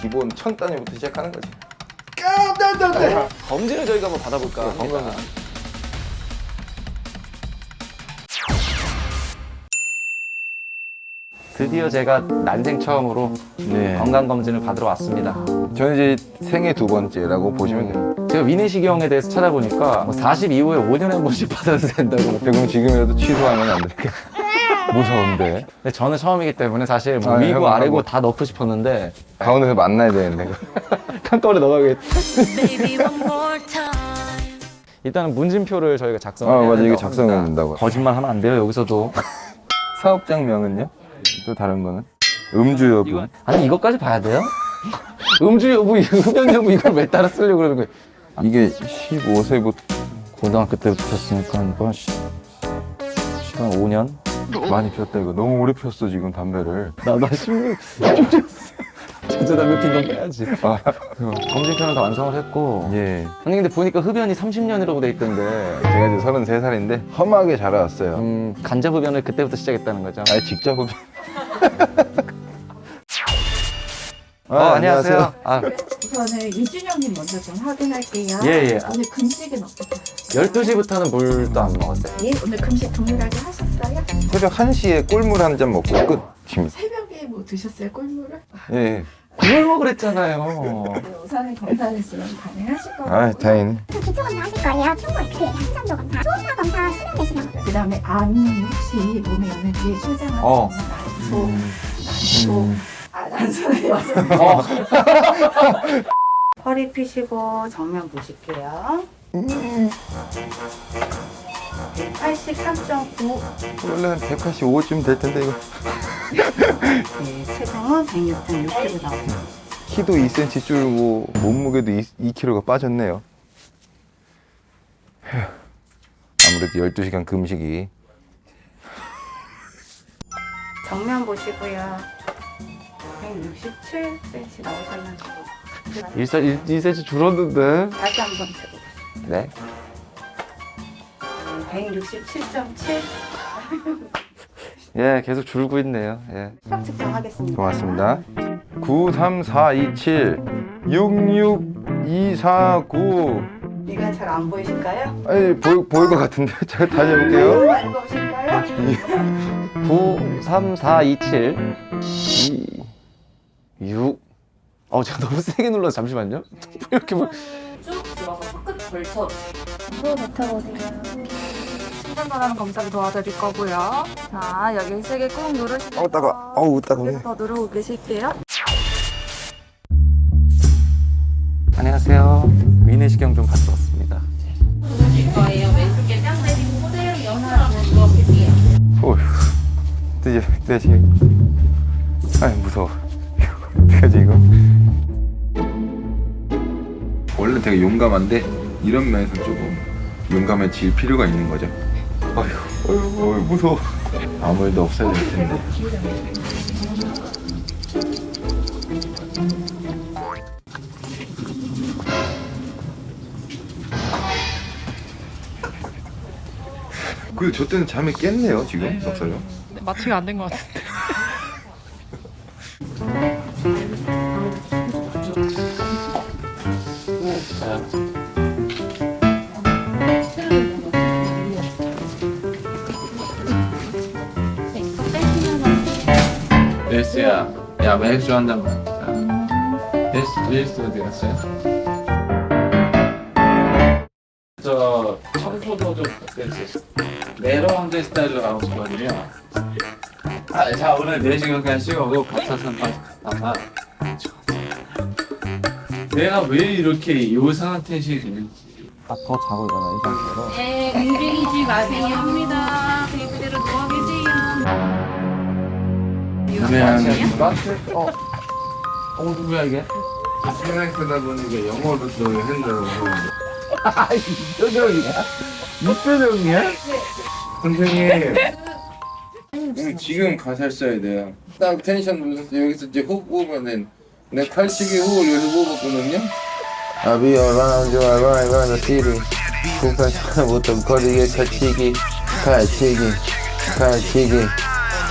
기본 1000단위부터 시작하는 거지. 검진을 저희가 한번 받아볼까 합니다. 건강. 드디어 제가 난생 처음으로 네. 건강검진을 받으러 왔습니다. 저는 이제 생애 2번째라고 보시면 돼요. 제가 위내시경에 대해서 찾아보니까 뭐 40 이후에 5년에 한 번씩 받아도 된다고. 그럼 지금이라도 취소하면 안 될까? 무서운데. 근데 저는 처음이기 때문에 사실 뭐 아, 위고 형, 아래고 뭐. 다 넣고 싶었는데 가운데서 만나야 되는데. 칸거울에 넣어가겠다. Baby, one more time. 일단은 문진표를 저희가 작성을 아, 해야 맞아. 이게 된다고 작성해야 합니다. 된다고. 거짓말하면 안 돼요 여기서도. 사업장명은요? 또 다른 거는? 음주 여부. 아니 이것까지 봐야 돼요? 음주 여부, 흡연 여부 이걸 왜 따라 쓰려고 그러는 거예요? 이게 15세부터 고등학교 때부터 폈으니까 이거 시간 5년? 많이 피웠다 이거. 너무 오래 피웠어 지금 담배를. 나 16년 좀 폈어. 전자담배 핀 건 빼야지. 아, 검진표는 다 완성을 했고. 예. 아니 근데 보니까 흡연이 30년이라고 돼 있던데 제가 이제 33살인데 험하게 자라왔어요. 간접 흡연을 그때부터 시작했다는 거죠? 아예 직접 흡연. 안녕하세요. 아, 우선은 이준영님 먼저 좀 확인할게요. 예, 예. 오늘 금식은 어떠세요? 12시부터는 물도 안 먹었어요. 예, 오늘 금식 동일하게 하셨어요? 새벽 1시에 꿀물 한 잔 먹고 끝입니다. 새벽에 뭐 드셨어요, 꿀물을? 예, 예. 물 먹으랬잖아요. 네, 우선은 검사는 가능하실 거고. 아, 다행이네. 기초 검사 하실 거예요. 충분히 그 한전도 검사, 초음파 검사 수면 되시면 그 다음에 암이 혹시 몸에 있는지 출장하는 난소, 난소는 여성. 허리 펴시고 정면 보실게요. 183.9. 원래 한 185쯤 될 텐데 이거. 네, 체중은 106.6kg 나옵니다. 키도 2cm 줄고 몸무게도 2kg가 빠졌네요. 휴. 아무래도 12시간 금식이. 정면 보시고요. 167cm 나오셨는지 1cm 줄었는데. 다시 한번 재보겠습니다. 네. 167.7. 예, 계속 줄고 있네요. 예. 수학 측정하겠습니다. 고맙습니다. 93427 66249. 이건 잘 안 보이실까요? 아니 보일 것 같은데. 잘 다시 해볼게요. 안 보이실까요? 93427 6. 제가 너무 세게 눌러서 잠시만요. 이렇게 뭐. 쭉 들어서 끝 걸쳐. 또 뱉어보세요. 신전반하는 검사를 도와드릴 거고요. 자, 여기 세게 꾹 누르시고 따가. 어우 따가워. 더 누르고 계실게요. 안녕하세요. 위내시경 좀 받으러 왔습니다. 어휴. 드디어 아이 무서워. 어떡하지 이거? 원래 되게 용감한데 이런 면에서 조금 용감해질 필요가 있는 거죠. 어휴 무서워. 아무 일도 없어야 될 텐데. 그리고 저 때는 잠이 깼네요 지금 넉살요. 마취가 안 된 것 같은데. 릴스야, 야 맥주 한 잔 먹자. 릴스 어디 갔어요? 저 청소도 좀 부탁드릴게요. 내로왕제 스타일로 가고 싶거든요. 자 오늘 4시간 그냥 쉬고 박사선 갔다가 내가 왜 이렇게 요상한 텐션이 되는지. 더 자고 일어나 이 상태로. 네, 움직이지 마세요 합니다. 그대로 누워 계세요. 누구야 이게? 생각하다 보니까 영어로 또 한다고 표정이야? 이 표정이야? 선생님 지금 가사를 써야 돼요. 딱 텐션 눌러서 여기서 이제 호흡 뽑으면 내 칼치기 호흡을 여기서 뽑았거든요. I'll be around you, around the city. 부산 차부터 거리에 칼치기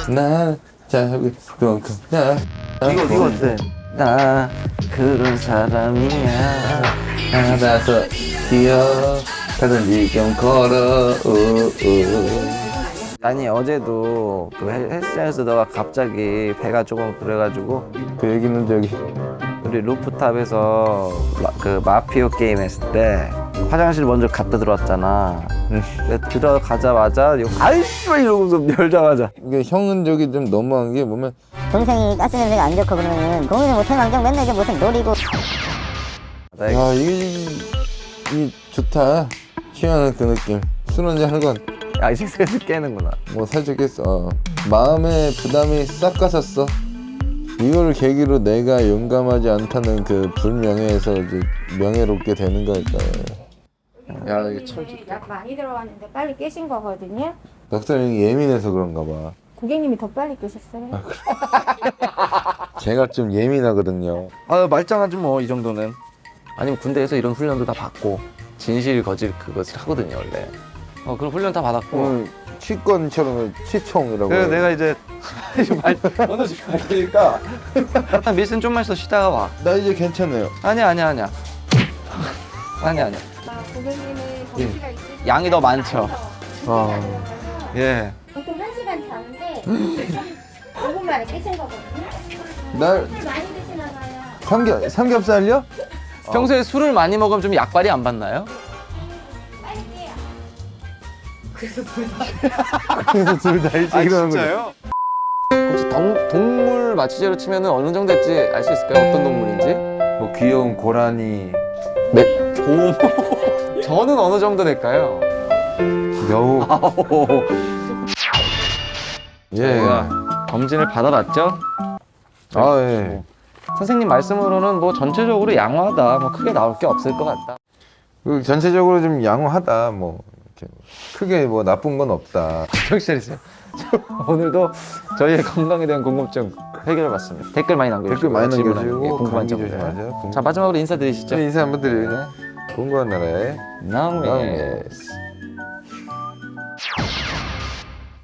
나 자기 나 이거 어때? 나 그런 사람이야. 알아서 기억하든지 좀 걸어. 아니 어제도 그 헬스장에서 너가 갑자기 배가 조금 그래가지고 그 얘기는 저기 우리 루프탑에서 그 마피오 게임 했을 때 화장실 먼저 갔다 들어왔잖아. 근데 들어가자마자 아이씨 이러고서 열자마자 이게 형은 저기 좀 너무한 게 보면 동생이 가스 냄새가 안 좋고 그러면은 공유는 못하는 왕정 맨날 이제 무슨 노리고 야 이 좋다. 취하는 그 느낌. 술 한잔 하건 야, 이 새끼들 깨는구나. 뭐 살짝 깼어. 마음의 부담이 싹 가셨어. 이걸 계기로 내가 용감하지 않다는 그 불명예에서 이제 명예롭게 되는 걸까. 야 이게 참 좋다. 약 많이 들어왔는데 빨리 깨신 거거든요. 덕선이 예민해서 그런가 봐. 고객님이 더 빨리 깨셨어요. 제가 좀 예민하거든요. 아, 말짱하지 뭐, 이 정도는. 아니면 군대에서 이런 훈련도 다 받고, 진실, 거짓, 그것을 하거든요, 원래. 그런 훈련 다 받았고. 오늘 취권처럼 취총이라고. 그래서 내가 이제, 어느 집 갈 테니까. 미스는 좀만 있어 쉬다가 와. 나 이제 괜찮아요. 아니야. 아니야. 고객님은 점시가 있으시죠? 양이 더 많죠. 예. 보통 1시간 자는데 5분 만에 깨신 거거든요. 날 많이 드시나 봐요. 삼겹살요? 평소에 술을 많이 먹으면 좀 약발이 안 받나요? 빨리 깨요. 그래서 둘 다 일찍 일어나는 거죠. 혹시 동물 맞추제로 치면 어느 정도 될지 알 수 있을까요? 어떤 동물인지? 뭐 귀여운 고라니, 네. 저는 어느 정도 될까요? 여우. 예. 제가 검진을 받아봤죠? 아 예. 선생님 말씀으로는 뭐 전체적으로 양호하다, 뭐 크게 나올 게 없을 것 같다. 그 전체적으로 좀 양호하다. 뭐 이렇게 크게 뭐 나쁜 건 없다. 정신 차리세요. 오늘도 저희의 건강에 대한 궁금증 해결해봤습니다. 댓글 많이 남겨주시고 댓글 많이 질문하는 게 남겨주시고 궁금한 감기 점들. 조심하세요. 자, 마지막으로 인사드리시죠. 네, 인사 한번 드려요. 공부한 나라에 나우미스.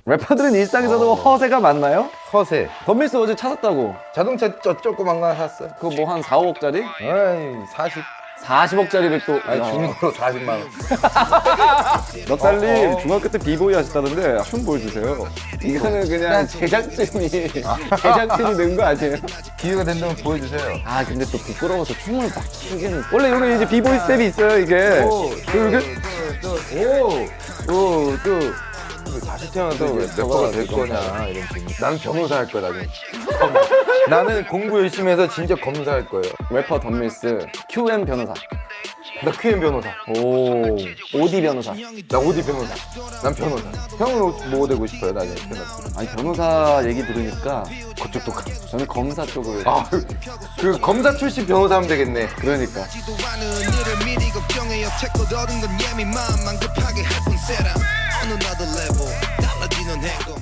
래퍼들은 일상에서도 허세가 많나요? 허세. 덤밀스 어제 찾았다고. 자동차 조그만 거 샀어요. 그거 뭐 한 4, 5억짜리? 아이 40. 40억짜리를 또. 아니 중고로 40만 원. 넉살님 중학교 때 비보이 하셨다는데 춤 보여주세요. 이거는 그냥 제작진이 넣은 거 아니에요? 기회가 된다면 보여주세요. 아 근데 또 부끄러워서 춤을 막 추기는 원래 이거는 이제 비보이 스텝이 있어요 이게. 오또 다시 태어나도 래퍼가 될 거냐 이런 질문. 나는 변호사 할 거야 나중에. 나는 공부 열심히 해서 진짜 검사 할 거예요. 래퍼 덤밀스 QM 변호사. 나 QM 변호사. 오 OD 변호사. 나 OD 변호사. 난 변호사. 형은 뭐 되고 싶어요 나중에 변호사. 아니 변호사 얘기 들으니까 그쪽도 가. 저는 검사 쪽을. 그 검사 출신 변호사 하면 되겠네. 그러니까. 일을 미리 걱정해 여태껏 얻은 건 예민 마음만 급하게 할 뿐 세라 On another level 달라지는 행동